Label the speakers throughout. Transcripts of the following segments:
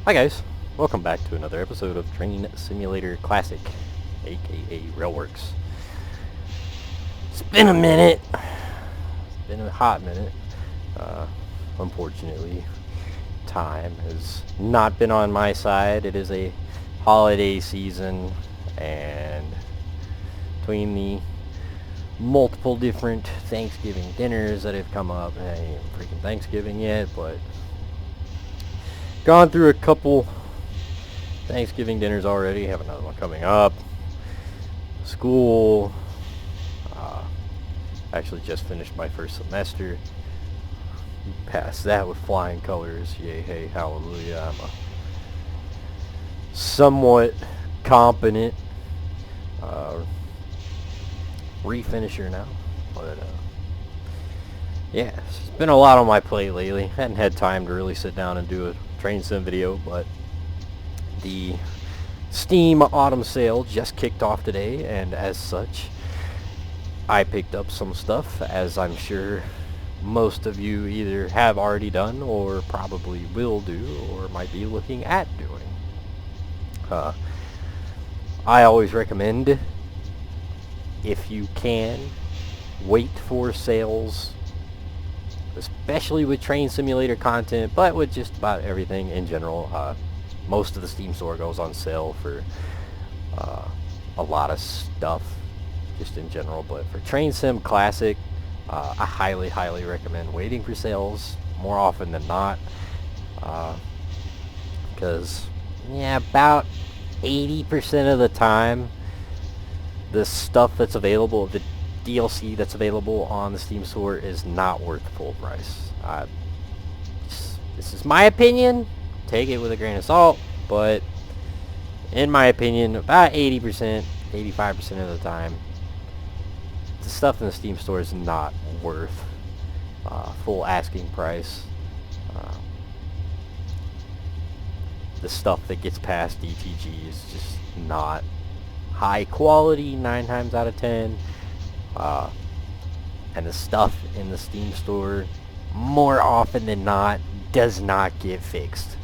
Speaker 1: Hi guys, welcome back to another episode of Train Simulator Classic, aka Railworks. It's been a minute. It's been a hot minute. Unfortunately, time has not been on my side. It is a holiday season, and between the multiple different Thanksgiving dinners that have come up, it ain't even freaking Thanksgiving yet, but gone through a couple Thanksgiving dinners already. Have another one coming up. School. Actually just finished my first semester. Passed that with flying colors. Yay, hey, hallelujah. I'm a somewhat competent refinisher now. But yeah, it's been a lot on my plate lately. Hadn't had time to really sit down and do a train sim video, but the Steam Autumn Sale just kicked off today, and as such, I picked up some stuff, as I'm sure most of you either have already done or probably will do or might be looking at doing. I always recommend, if you can, wait for sales, especially with train simulator content, but with just about everything in general. Most of the Steam store goes on sale for a lot of stuff just in general, but for Train Sim Classic, I highly recommend waiting for sales more often than not, because yeah, about 80% of the time the stuff that's available, the DLC that's available on the Steam store, is not worth full price. This is my opinion, take it with a grain of salt, but in my opinion, about 80%, 85% of the time, the stuff in the Steam store is not worth full asking price. The stuff that gets past DTG is just not high quality 9 times out of 10. And the stuff in the Steam store, more often than not, does not get fixed.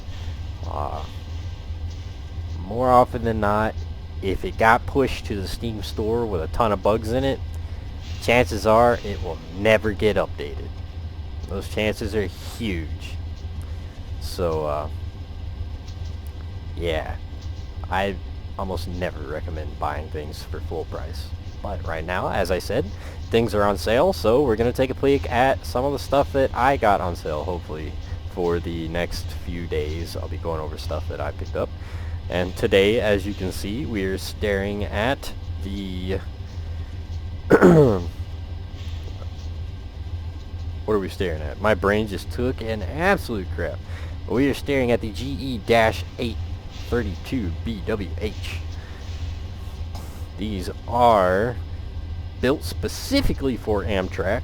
Speaker 1: More often than not, if it got pushed to the Steam store with a ton of bugs in it, chances are it will never get updated. Those chances are huge. So, yeah, I almost never recommend buying things for full price. But right now, as I said, things are on sale, so we're going to take a peek at some of the stuff that I got on sale, hopefully, for the next few days. I'll be going over stuff that I picked up. And today, as you can see, we're staring at the... What are we staring at? My brain just took an absolute crap. We are staring at the GE-832BWH. These are built specifically for Amtrak.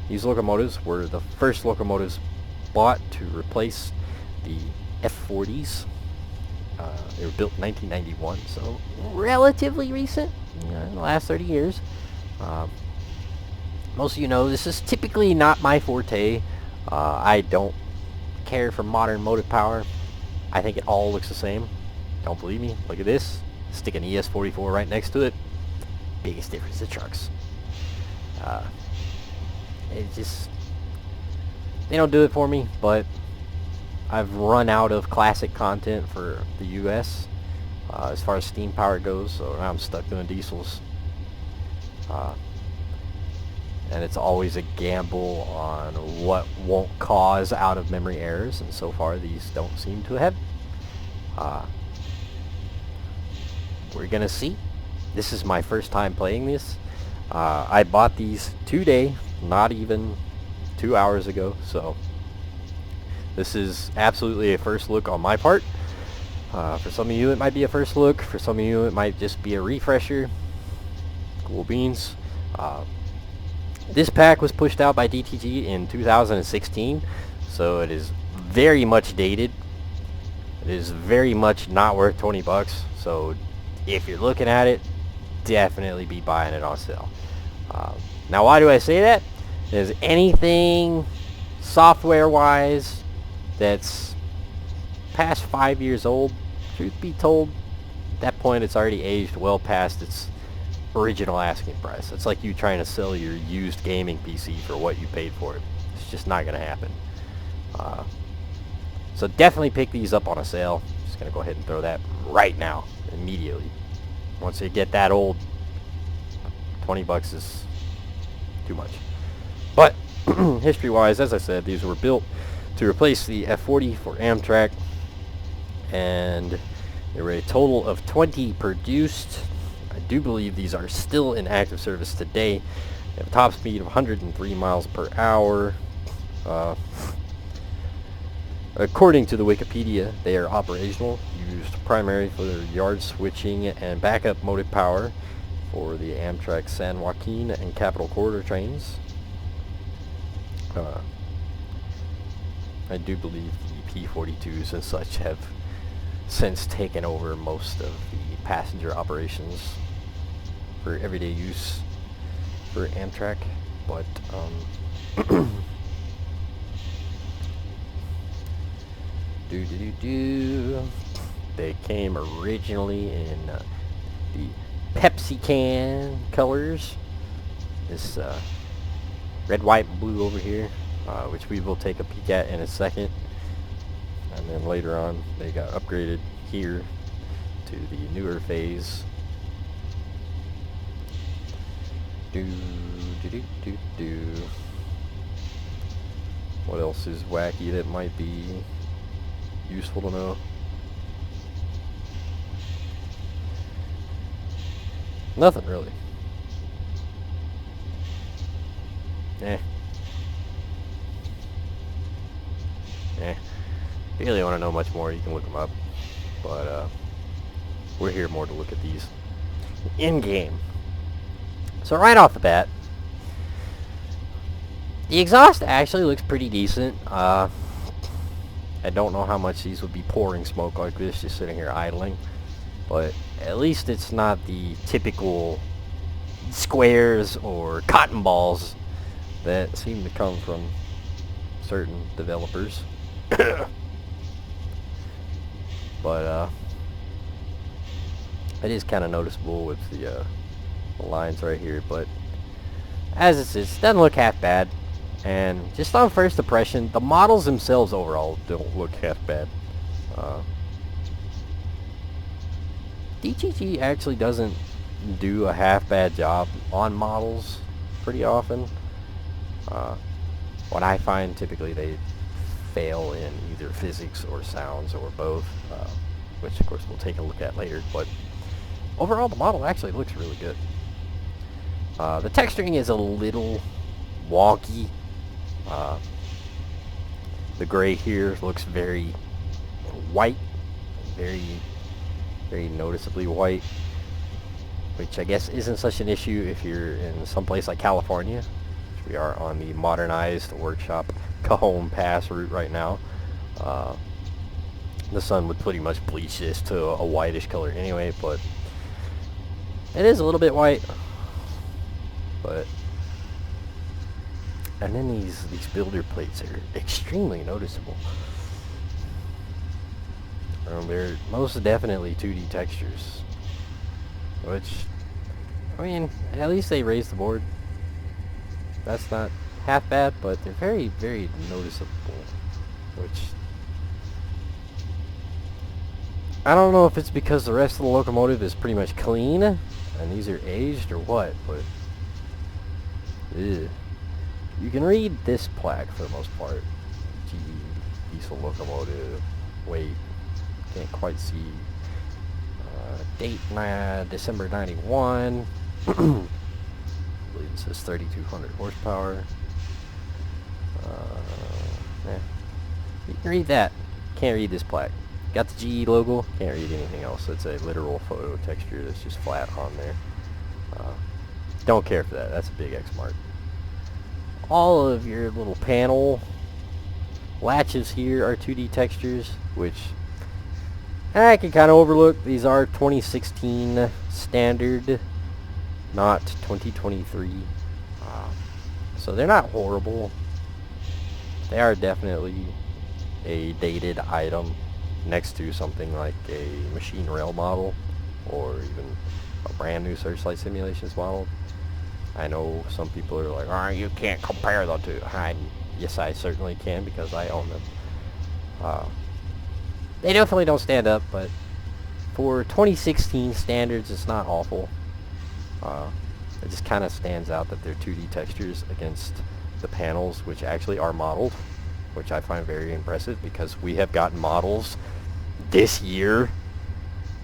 Speaker 1: These locomotives were the first locomotives bought to replace the F40s. They were built in 1991, so relatively recent, in the last 30 years. Most of you know this is typically not my forte. I don't care for modern motive power. I think it all looks the same. Don't believe me? Look at this. Stick an ES44 right next to it. Biggest difference, the trucks. It just... They don't do it for me, but I've run out of classic content for the US as far as steam power goes, so now I'm stuck doing diesels. And it's always a gamble on what won't cause out-of-memory errors, and so far these don't seem to have. We're gonna see. This is my first time playing this. I bought these today, not even 2 hours ago, so this is absolutely a first look on my part. For some of you it might be a first look, for some of you it might just be a refresher. Cool beans. This pack was pushed out by DTG in 2016, so it is very much dated. It is very much not worth 20 bucks, so if you're looking at it, definitely be buying it on sale. Now, why do I say that? Is anything software-wise that's past 5 years old, truth be told, at that point it's already aged well past its original asking price. It's like you trying to sell your used gaming PC for what you paid for it. It's just not going to happen. So definitely pick these up on a sale. Just going to go ahead and throw that right now, immediately. Once they get that old, 20 bucks is too much. But history-wise, as I said, these were built to replace the F40 for Amtrak, and there were a total of 20 produced. I do believe these are still in active service today. They have a top speed of 103 miles per hour. According to the Wikipedia, they are operational, used primarily for their yard switching and backup motive power for the Amtrak San Joaquin and Capital Corridor trains. I do believe the P-42s and such have since taken over most of the passenger operations for everyday use for Amtrak, but they came originally in the Pepsi can colors. This red, white, and blue over here, which we will take a peek at in a second. And then later on, they got upgraded here to the newer phase. What else is wacky that might be useful to know? Nothing really. If you really want to know much more, you can look them up. But we're here more to look at these in-game. So right off the bat, the exhaust actually looks pretty decent. I don't know how much these would be pouring smoke like this just sitting here idling, but at least it's not the typical squares or cotton balls that seem to come from certain developers. But it is kind of noticeable with the lines right here, but as it is, it doesn't look half bad. And just on first impression, the models themselves overall don't look half bad. DTG actually doesn't do a half bad job on models pretty often. What I find typically they fail in either physics or sounds or both, which of course we'll take a look at later, but overall the model actually looks really good. The texturing is a little wonky. The gray here looks very white, very noticeably white, which I guess isn't such an issue if you're in some place like California, which we are on the modernized workshop Cajon Pass route right now. The sun would pretty much bleach this to a whitish color anyway, but it is a little bit white. But and then these builder plates are extremely noticeable. They're most definitely 2D textures, which, I mean, at least they raised the board. That's not half bad, but they're very, very noticeable, which I don't know if it's because the rest of the locomotive is pretty much clean and these are aged or what, but ew. You can read this plaque for the most part. GE diesel locomotive, weight, can't quite see. Date December 91. I believe it says 3,200 horsepower. You can read that. Can't read this plaque. Got the GE logo. Can't read anything else. It's a literal photo texture that's just flat on there. Don't care for that. That's a big X mark. All of your little panel latches here are 2D textures, which I can kind of overlook. These are 2016 standard, not 2023. So they're not horrible. They are definitely a dated item. next to something like a machine rail model or even a brand new Searchlight Simulations model. I know some people are like, "Oh, you can't compare the two." Yes, I certainly can because I own them. They definitely don't stand up, but for 2016 standards, it's not awful. It just kind of stands out that they're 2D textures against the panels, which actually are modeled, which I find very impressive because we have gotten models this year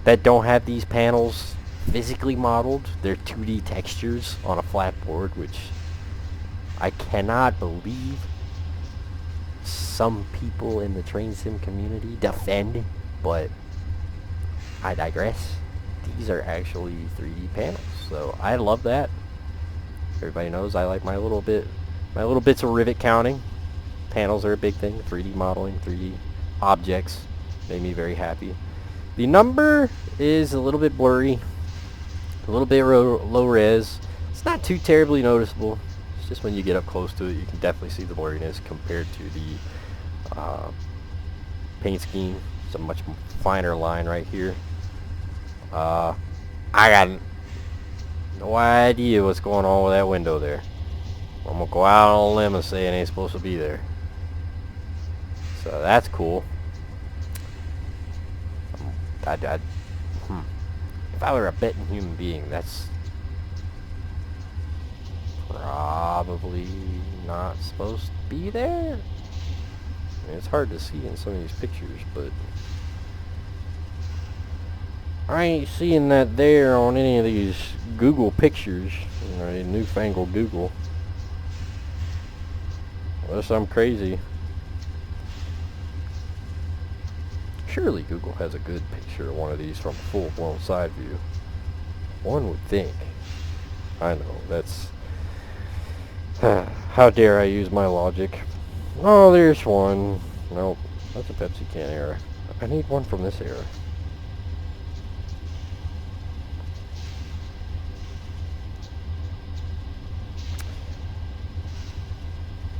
Speaker 1: that don't have these panels physically modeled. They're 2D textures on a flat board, which I cannot believe some people in the train sim community defend, but I digress. These are actually 3D panels, so I love that. Everybody knows I like my little bits of rivet counting. Panels are a big thing. 3D modeling, 3D objects made me very happy. The number is a little bit blurry, a little bit low res. It's not too terribly noticeable. It's just when you get up close to it, you can definitely see the blurriness compared to the paint scheme. It's a much finer line right here. I got no idea what's going on with that window there. I'm gonna go out on a limb and say it ain't supposed to be there. So that's cool. If I were a betting human being, that's probably not supposed to be there. I mean, it's hard to see in some of these pictures, but I ain't seeing that there on any of these Google pictures, you know, newfangled Google. Unless I'm crazy. Surely Google has a good picture of one of these from a full-blown side view. One would think. I know, that's... how dare I use my logic. Oh, there's one. Nope, that's a Pepsi can error. I need one from this era.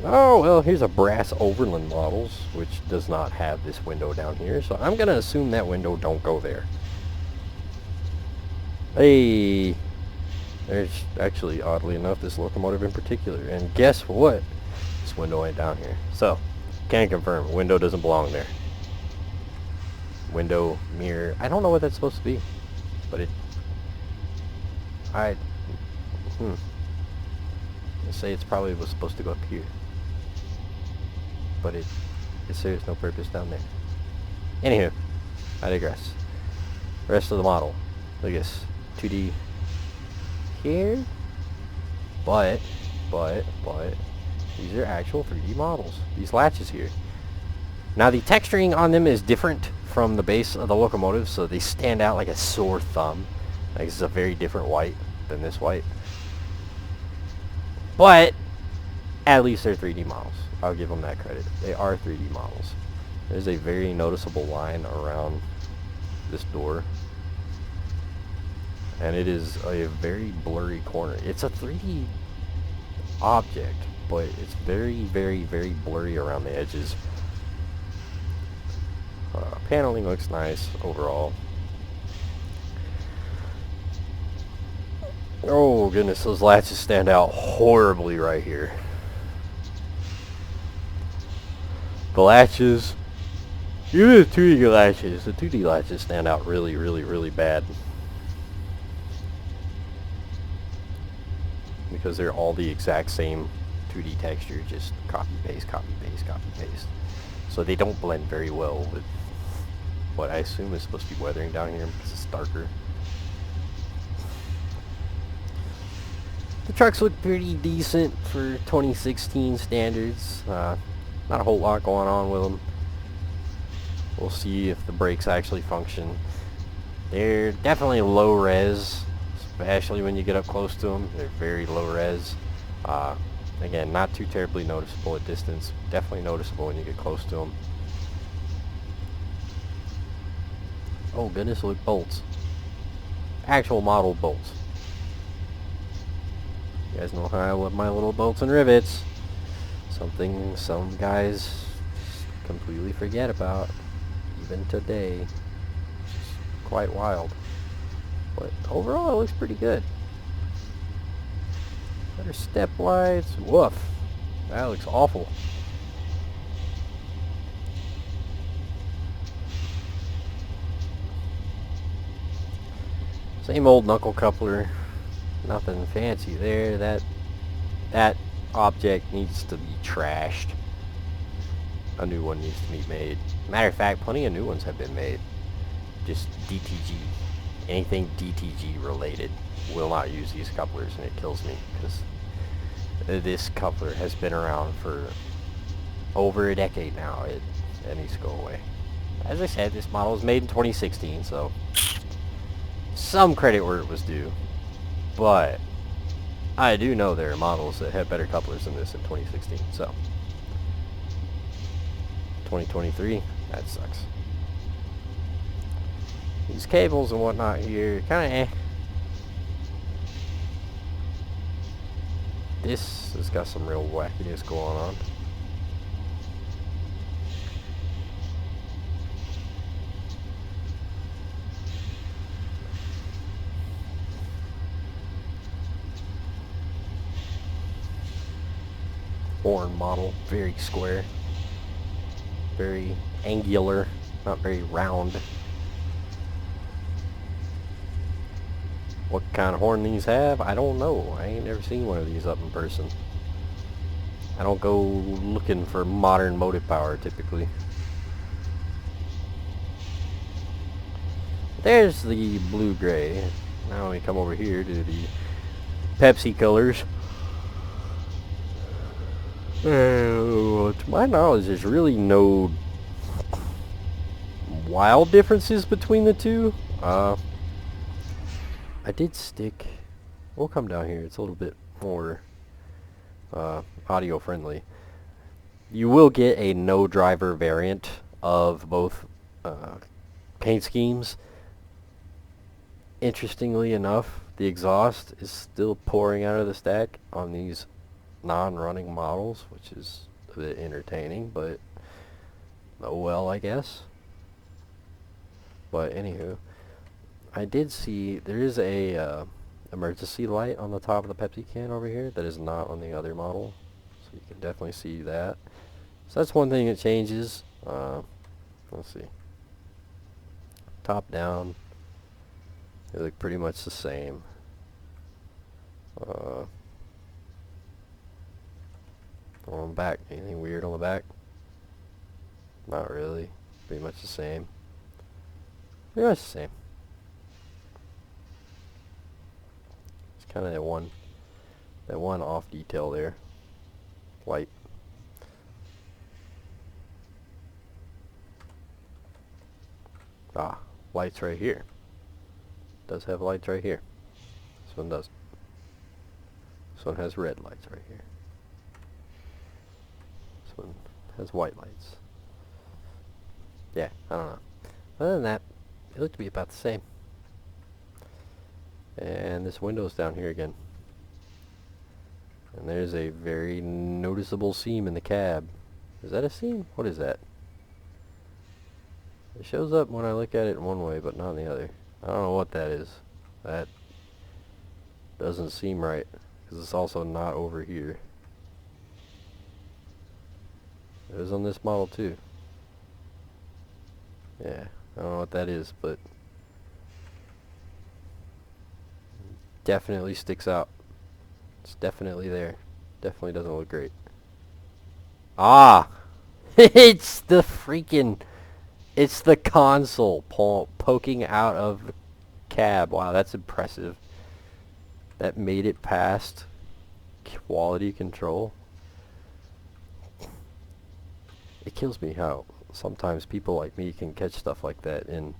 Speaker 1: Oh, well, here's a brass Overland models, which does not have this window down here, so I'm going to assume that window don't go there. Hey, there's actually, oddly enough, this locomotive in particular, and guess what? This window ain't down here. So, can confirm, window doesn't belong there. Window, mirror, I don't know what that's supposed to be, but it, let's say it's probably was supposed to go up here. But it serves no purpose down there. Anywho, I digress. Rest of the model. Look at this. 2D here. But, these are actual 3D models. These latches here. Now the texturing on them is different from the base of the locomotive, so they stand out like a sore thumb. Like this is a very different white than this white. But, at least they're 3D models. I'll give them that credit. They are 3D models. There's a very noticeable line around this door. And it is a very blurry corner. It's a 3D object, but it's very, very, very blurry around the edges. Paneling looks nice overall. Oh goodness, those latches stand out horribly right here. The latches, even the 2D latches, the 2D latches stand out really, really, really bad. Because they're all the exact same 2D texture, just copy, paste, copy, paste, copy, paste. So they don't blend very well with what I assume is supposed to be weathering down here because it's darker. The trucks look pretty decent for 2016 standards. Not a whole lot going on with them. We'll see if the brakes actually function. They're definitely low res, especially when you get up close to them. They're very low res. Again, not too terribly noticeable at distance. Definitely noticeable when you get close to them. Oh goodness, look, bolts. Actual model bolts. You guys know how I love my little bolts and rivets. Something some guys completely forget about. even today, which is quite wild. But overall, it looks pretty good. Better step lights. Woof. That looks awful. Same old knuckle coupler. Nothing fancy there. That object needs to be trashed. A new one needs to be made. Matter of fact, plenty of new ones have been made. Just DTG. Anything DTG related will not use these couplers, and it kills me because this coupler has been around for over a decade now. It needs to go away. As I said, this model was made in 2016, so some credit where it was due. But I do know there are models that have better couplers than this in 2016, so 2023, that sucks. These cables and whatnot here, kind of eh. This has got some real wackiness going on. Horn model, very square, very angular, not very round. What kind of horn these have, I don't know. I ain't never seen one of these up in person. I don't go looking for modern motive power typically. There's the blue-gray. Now we come over here to the Pepsi colors. To my knowledge, there's really no wild differences between the two. I did stick... We'll come down here. It's a little bit more audio friendly. You will get a no driver variant of both paint schemes. Interestingly enough, the exhaust is still pouring out of the stack on these non-running models, which is a bit entertaining, but oh well, I guess. But anywho, I did see there is a emergency light on the top of the Pepsi can over here that is not on the other model, so you can definitely see that. So that's one thing that changes. Let's see, top down, they look pretty much the same. On the back, anything weird on the back? Not really. Pretty much the same. Pretty much the same. It's kind of that one off detail there. Light. Ah, lights right here. Does have lights right here. This one doesn't. This one has red lights right here. This one has white lights. Yeah, I don't know. Other than that, it looked to be about the same. And this window's down here again. And there's a very noticeable seam in the cab. Is that a seam? What is that? It shows up when I look at it in one way, but not in the other. I don't know what that is. That doesn't seem right, because it's also not over here. It was on this model too. Yeah, I don't know what that is, but definitely sticks out. It's definitely there. Definitely doesn't look great. Ah! It's the freaking... It's the console poking out of the cab. Wow, that's impressive. That made it past quality control. It kills me how sometimes people like me can catch stuff like that in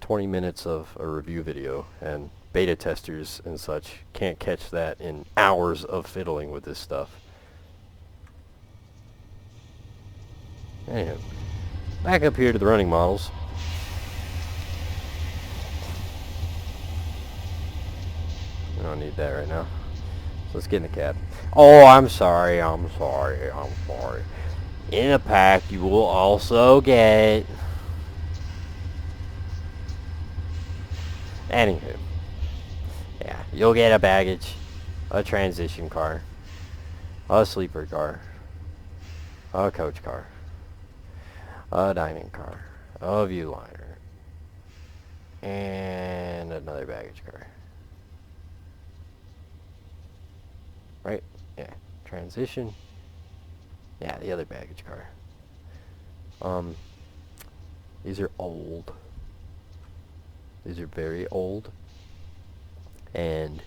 Speaker 1: 20 minutes of a review video, and beta testers and such can't catch that in hours of fiddling with this stuff. Anyhow, back up here to the running models. I don't need that right now. So let's get in the cab. Oh, I'm sorry. In a pack, you will also get... Anywho. Yeah, you'll get a baggage, a transition car, a sleeper car, a coach car, a dining car, a viewliner, and another baggage car. Right? Yeah. Transition. Yeah, the other baggage car. These are old. These are very old. And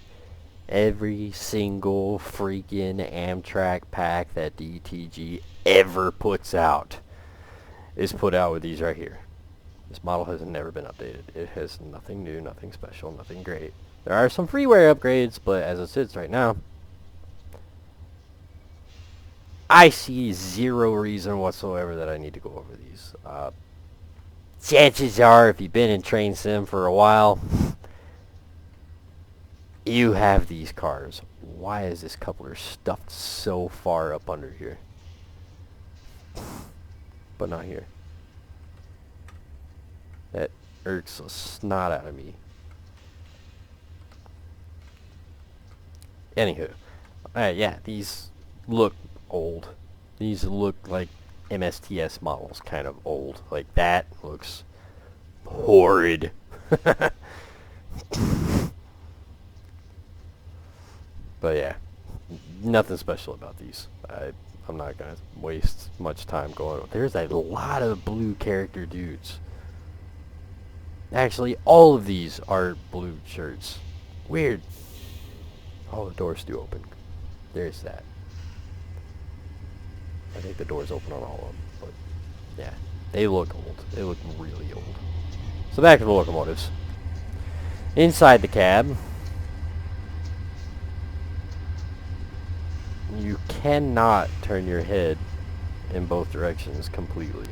Speaker 1: every single freaking Amtrak pack that DTG ever puts out is put out with these right here. This model has never been updated. It has nothing new, nothing special, nothing great. There are some freeware upgrades, but as it sits right now, I see zero reason whatsoever that I need to go over these. Chances are, if you've been in Train Sim for a while, you have these cars. Why is this coupler stuffed so far up under here? But not here. That irks the snot out of me. Anywho. Yeah, these look old. These look like MSTS models, kind of old. Like, that looks horrid. But yeah, nothing special about these. I'm not going to waste much time going. There's a lot of blue character dudes. Actually, all of these are blue shirts. Weird. Oh, the doors do open. There's that. I think the doors open on all of them. But yeah, they look old. They look really old. So back to the locomotives. Inside the cab, you cannot turn your head in both directions completely.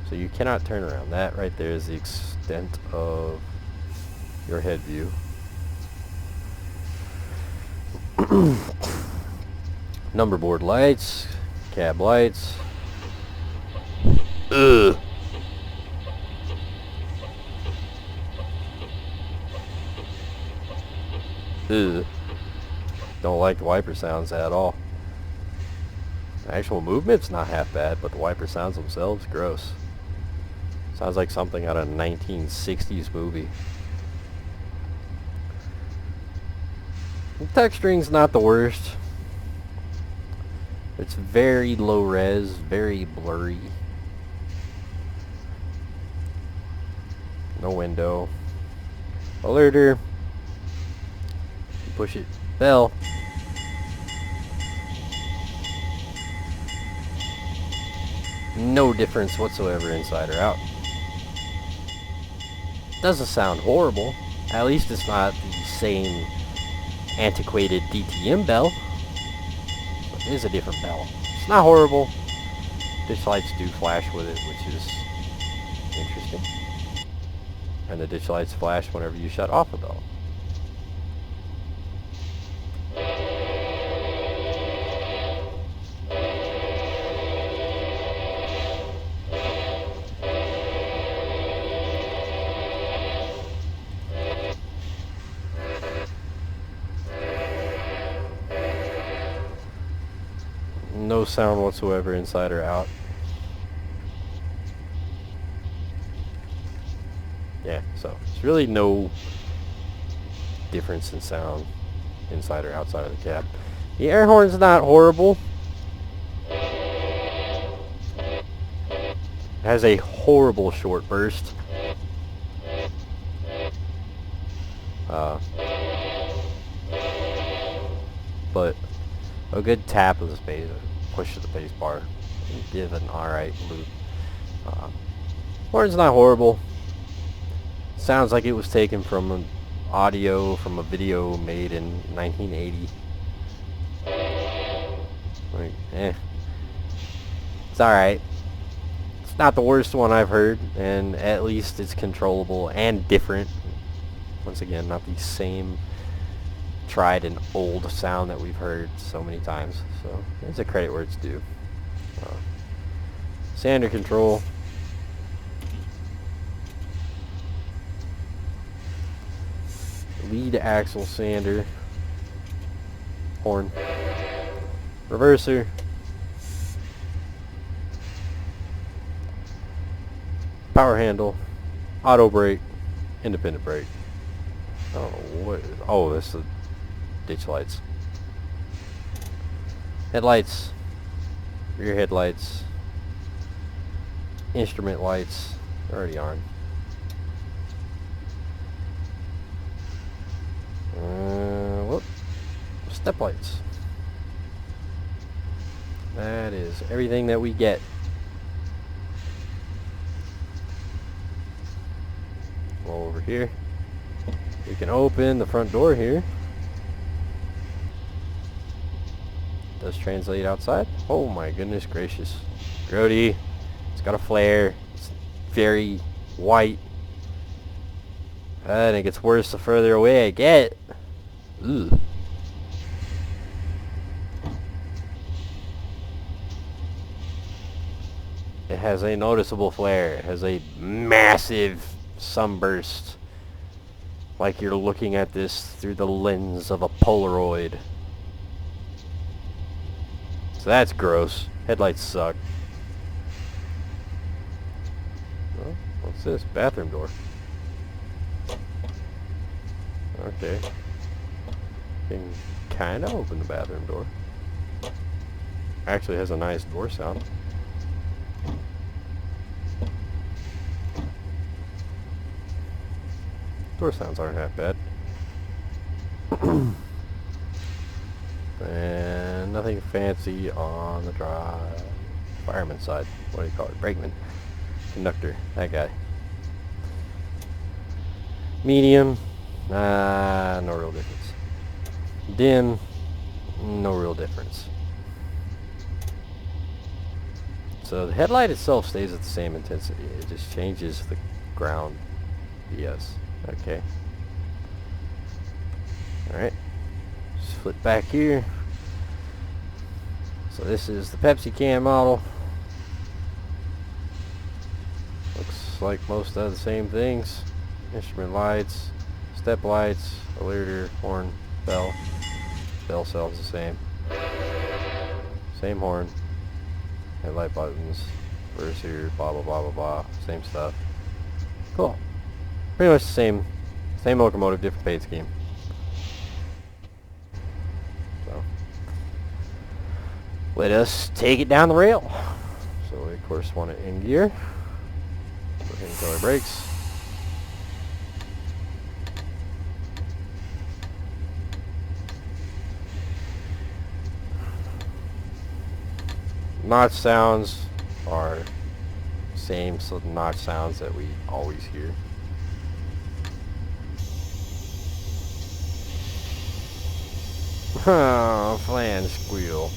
Speaker 1: So you cannot turn around. That right there is the extent of your head view. Number board lights, cab lights. Ugh. Ugh. Don't like the wiper sounds at all. The actual movement's not half bad, but the wiper sounds themselves, gross. Sounds like something out of a 1960s movie. The texturing's not the worst. It's very low res, very blurry. No window. Alerter. You push it. Bell. No difference whatsoever inside or out. Doesn't sound horrible. At least it's not the same antiquated DTM bell. It is a different bell. It's not horrible. Ditch lights do flash with it, which is interesting. And the ditch lights flash whenever you shut off a bell. No sound whatsoever inside or out. Yeah, so there's really no difference in sound inside or outside of the cab. The air horn's not horrible. It has a horrible short burst. But a good tap of the space, push of the bass bar, and give an alright loop. Horn's not horrible. Sounds like it was taken from an audio from a video made in 1980. Like, it's alright. It's not the worst one I've heard, and at least it's controllable and different. Once again, not the same tried and old sound that we've heard so many times. So there's a credit where it's due. Sander control. Lead axle sander. Horn. Reverser. Power handle. Auto brake. Independent brake. I don't know what. Oh, that's the ditch lights. Headlights. Rear headlights. Instrument lights. They're already on. Whoop. Step lights. That is everything that we get. Go over here. We can open the front door here. Does translate outside. Oh my goodness gracious. Grody. It's got a flare. It's very white. And it gets worse the further away I get. Ugh. It has a noticeable flare. It has a massive sunburst. Like you're looking at this through the lens of a Polaroid. So that's gross. Headlights suck. Oh, what's this? Bathroom door. Okay. Can kinda open the bathroom door. Actually has a nice door sound. Door sounds aren't that bad. And nothing fancy on the drive. Fireman side. What do you call it? Brakeman. Conductor. That guy. Medium. No real difference. Dim. No real difference. So the headlight itself stays at the same intensity. It just changes the ground. Yes. Okay. Alright. Just flip back here. So this is the Pepsi can model. Looks like most of the same things. Instrument lights, step lights, alerter, horn, bell. Bell sounds the same. Same horn. Headlight buttons. Reverser, blah blah blah blah blah. Same stuff. Cool. Pretty much the same locomotive, different paint scheme. So let us take it down the rail. So we of course want it in gear. Go ahead and color brakes. Notch sounds are same notch sounds that we always hear. Oh, flange squeal.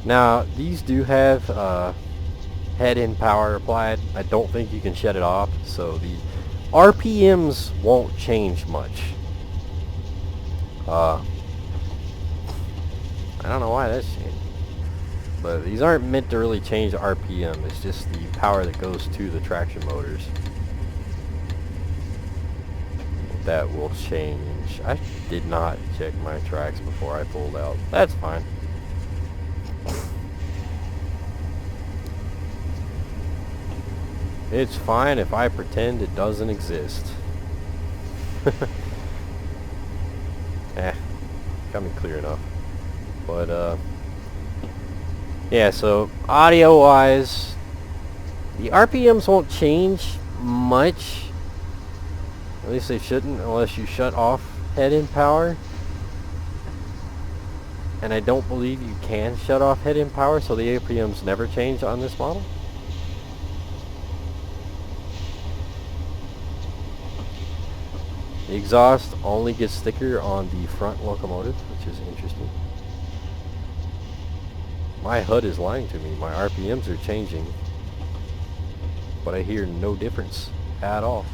Speaker 1: Now, these do have head-in power applied. I don't think you can shut it off, so the RPMs won't change much. I don't know why that's changed. But these aren't meant to really change the RPM. It's just the power that goes to the traction motors. That will change. I did not check my tracks before I pulled out. That's fine. It's fine if I pretend it doesn't exist. Got me clear enough. But yeah, so audio wise, the RPMs won't change much. At least they shouldn't, unless you shut off head-in power. And I don't believe you can shut off head-in power, so the RPMs never change on this model. The exhaust only gets thicker on the front locomotive, which is interesting. My HUD is lying to me. My RPMs are changing, but I hear no difference at all.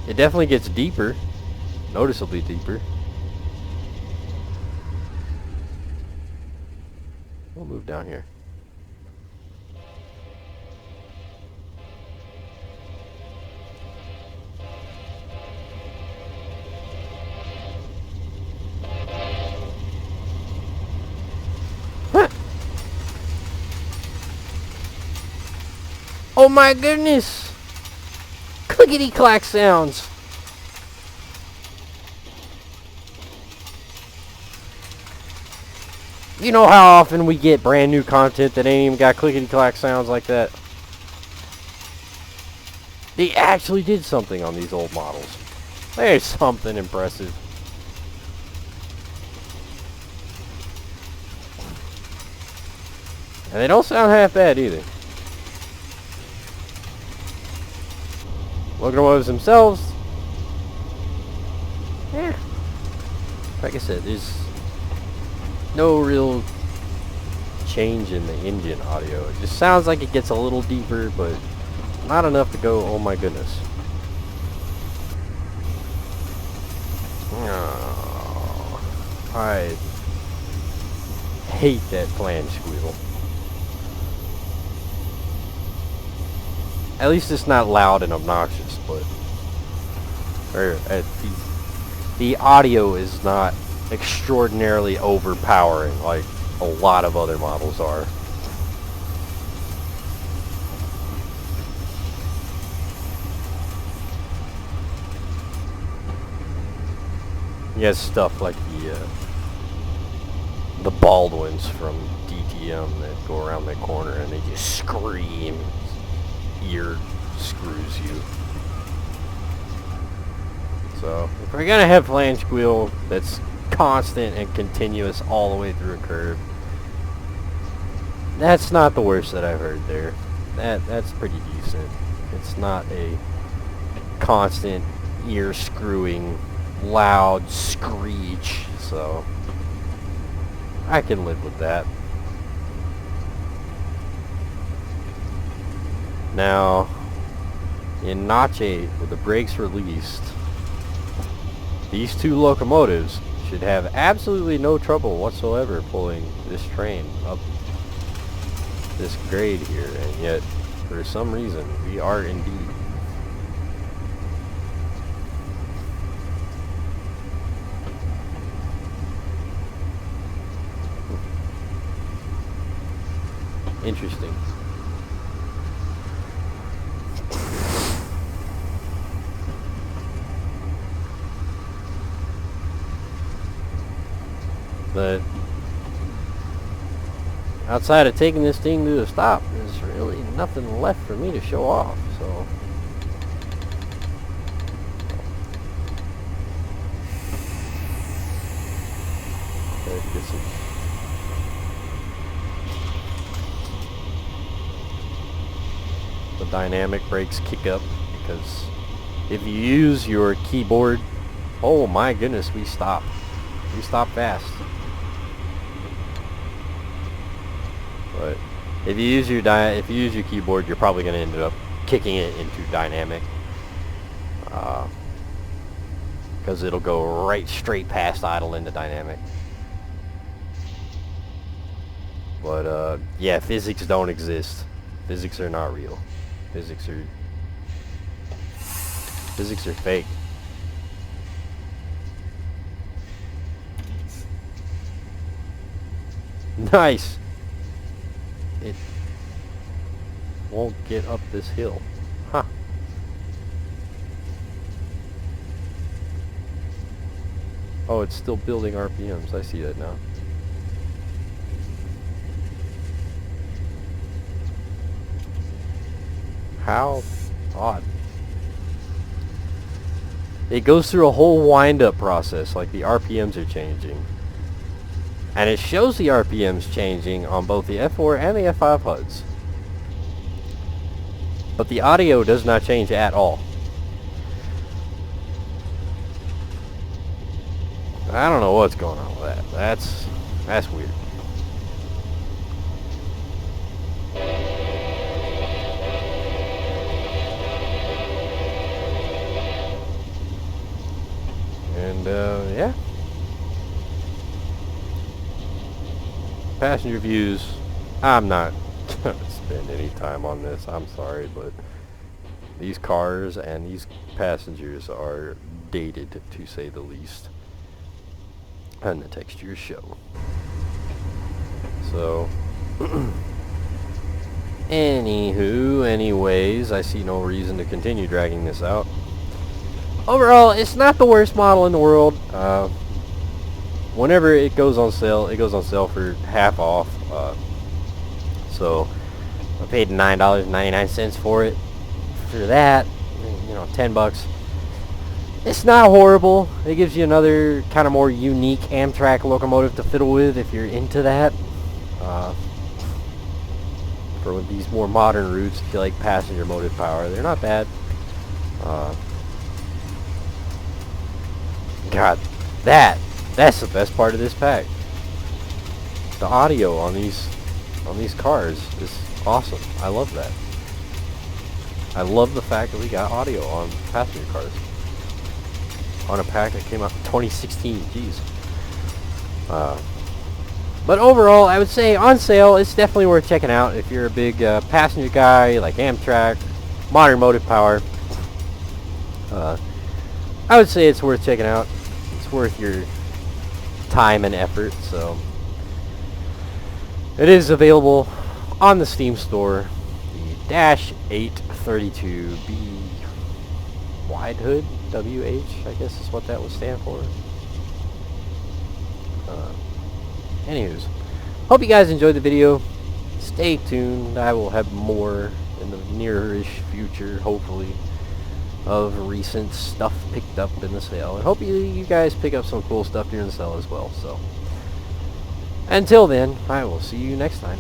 Speaker 1: It definitely gets deeper, noticeably deeper. We'll move down here. Oh my goodness! Clickety-clack sounds! You know how often we get brand new content that ain't even got clickety-clack sounds like that? They actually did something on these old models. There's something impressive. And they don't sound half bad either. Locomotives themselves, yeah. Like I said, there's no real change in the engine audio. It just sounds like it gets a little deeper, but not enough to go, oh my goodness. Oh, I hate that flange squeal. At least it's not loud and obnoxious, but the audio is not extraordinarily overpowering like a lot of other models are. You have stuff like the Baldwins from DTM that go around the corner and they just scream. Ear screws you. So if we're gonna have flange squeal that's constant and continuous all the way through a curve, that's not the worst that I've heard there. That's pretty decent. It's not a constant ear screwing loud screech, so I can live with that. Now, in Notch 8, with the brakes released, these two locomotives should have absolutely no trouble whatsoever pulling this train up this grade here, and yet, for some reason, we are indeed. Interesting. But outside of taking this thing to a stop, there's really nothing left for me to show off, so the dynamic brakes kick up, because if you use your keyboard, oh my goodness, we stop fast. But if you use your keyboard, you're probably going to end up kicking it into dynamic, because it'll go right straight past idle into dynamic. But yeah, physics don't exist. Physics are not real. Physics are fake. Nice. It won't get up this hill. Huh. Oh, it's still building RPMs. I see that now. How odd. It goes through a whole wind-up process, like the RPMs are changing. And it shows the RPMs changing on both the F4 and the F5 HUDs. But the audio does not change at all. I don't know what's going on with that. That's weird. And yeah. passenger views, I'm not going to spend any time on this. I'm sorry, but these cars and these passengers are dated, to say the least. And the textures show. So, anyways, I see no reason to continue dragging this out. Overall, it's not the worst model in the world. Whenever it goes on sale for half off. So I paid $9.99 for it. For that, you know, $10. It's not horrible. It gives you another kind of more unique Amtrak locomotive to fiddle with if you're into that. For these more modern routes, if you like passenger motive power, they're not bad. God, that's the best part of this pack. The audio on these cars is awesome. I love that. I love the fact that we got audio on passenger cars. On a pack that came out in 2016. Jeez. But overall, I would say on sale, it's definitely worth checking out if you're a big passenger guy like Amtrak, modern motive power. I would say it's worth checking out. It's worth your time and effort. So it is available on the Steam store. The Dash 832B wide hood, WH, I guess is what that would stand for. Anywho's, hope you guys enjoyed the video. Stay tuned. I will have more in the near-ish future, hopefully, of recent stuff picked up in the sale. And hope you guys pick up some cool stuff during the sale as well. So, until then, I will see you next time.